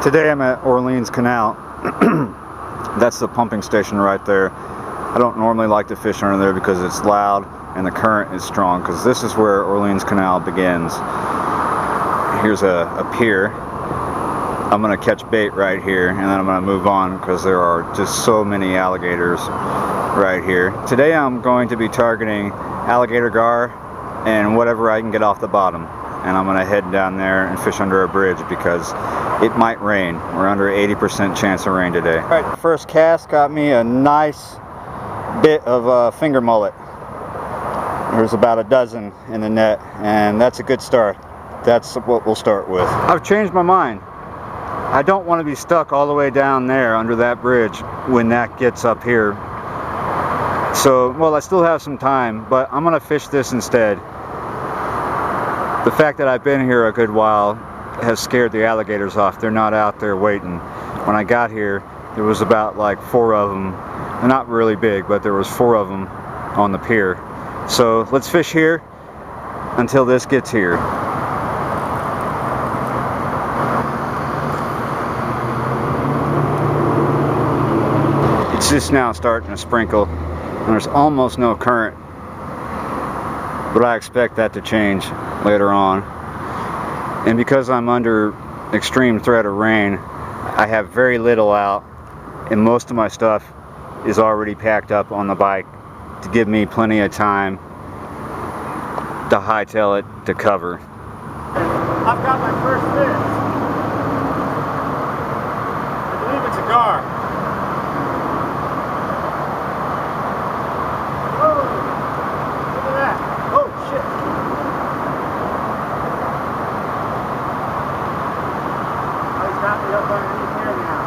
Today I'm at Orleans Canal. That's the pumping station right there. I don't normally like to fish under there because it's loud and the current is strong, because this is where Orleans Canal begins. Here's a pier. I'm going to catch bait right here and then I'm going to move on because there are just so many alligators right here. Today I'm going to be targeting Alligator Gar and whatever I can get off the bottom. And I'm going to head down there and fish under a bridge because it might rain. We're under 80% chance of rain today. Alright, the first cast got me a nice bit of finger mullet. There's about a dozen in the net, and that's a good start. That's what we'll start with. I've changed my mind. I don't want to be stuck all the way down there under that bridge when that gets up here. So, well, I still have some time, but I'm going to fish this instead. The fact that I've been here a good while has scared the alligators off. They're not out there waiting. When I got here, there was about like 4 of them. They're not really big, but there was 4 of them on the pier. So let's fish here until this gets here. It's just now starting to sprinkle, and there's almost no current. But I expect that to change later on. And because I'm under extreme threat of rain, I have very little out, and most of my stuff is already packed up on the bike to give me plenty of time to hightail it to cover. I've got my first fish. I believe it's a gar. Up underneath here now.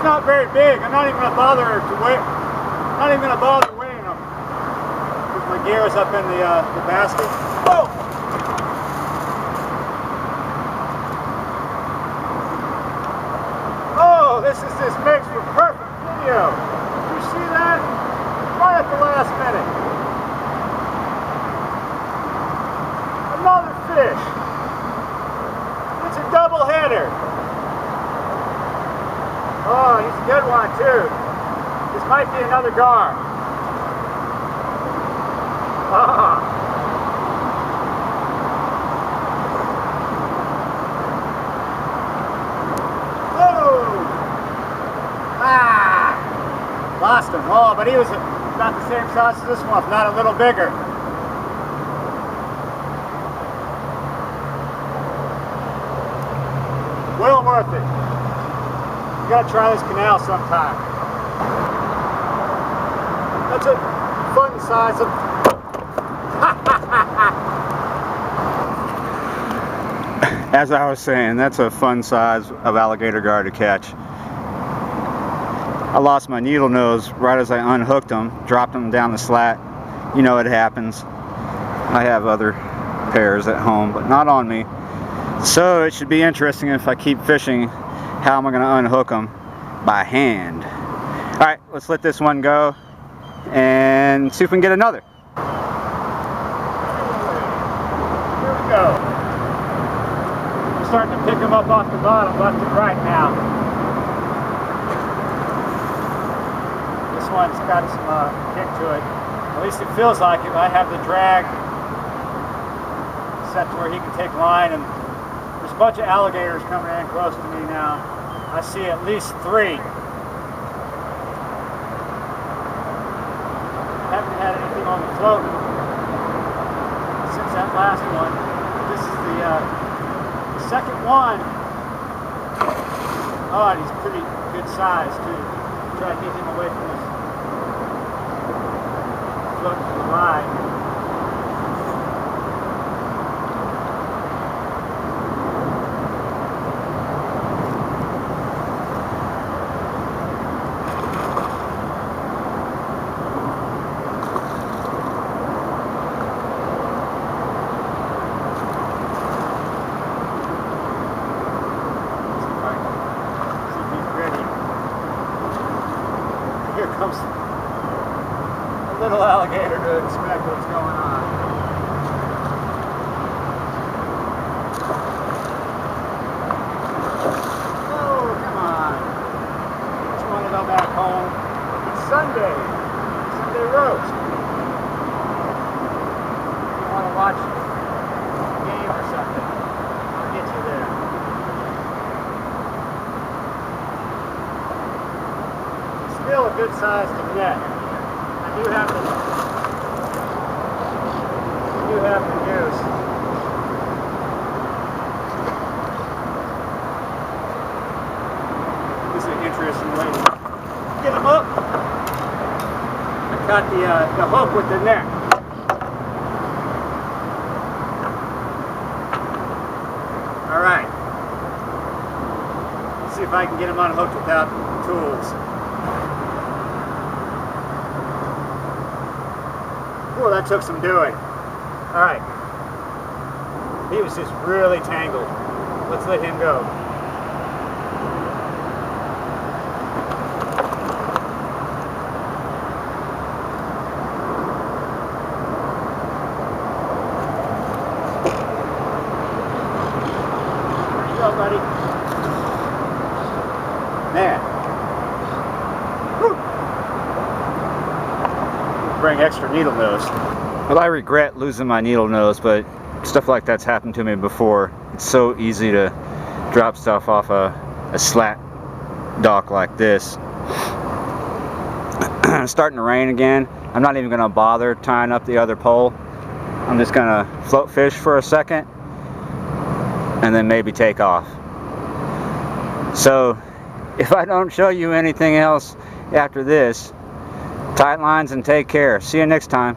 Not very big. I'm not even going to bother to weigh. I'm not even going to bother weighing them because my gear is up in the basket. Oh! Oh, this makes for perfect video. You see that? Right at the last minute. Another fish. It's a double header. Oh, he's a good one too. This might be another gar. Ah. Oh! Ah! Lost him. Oh, but he was about the same size as this one, if not a little bigger. Well worth it. You gotta try this canal sometime. That's a fun size of. As I was saying, that's a fun size of alligator gar to catch. I lost my needle nose right as I unhooked them, dropped them down the slat. You know it happens. I have other pairs at home, but not on me. So it should be interesting if I keep fishing. How am I going to unhook them? By hand. Alright, let's let this one go and see if we can get another. Here we go. I'm starting to pick them up off the bottom, left and right now. This one's got some kick to it. At least it feels like it. I have the drag set to where he can take line, and there's a bunch of alligators coming in close to me now. I see at least 3. Haven't had anything on the float since that last one. This is the second one. Oh, and he's pretty good size too. Try to get him away from this float to the line. Here comes a little alligator to inspect what's going on. Oh, come on. Just want to go back home. It's Sunday. Sunday roast. You want to watch a game or something? I'll get you there. Still a good sized net. I do have the news. This is an interesting way to get them up. I got the hook with the net. All right. Let's see if I can get them unhooked without tools. Oh, that took some doing. All right. He was just really tangled. Let's let him go. There you go, buddy. Man. Whew. Bring extra needle nose. Well, I regret losing my needle nose, but stuff like that's happened to me before. It's so easy to drop stuff off a slat dock like this. It's starting to rain again. I'm not even going to bother tying up the other pole. I'm just going to float fish for a second and then maybe take off. So if I don't show you anything else after this, tight lines and take care. See you next time.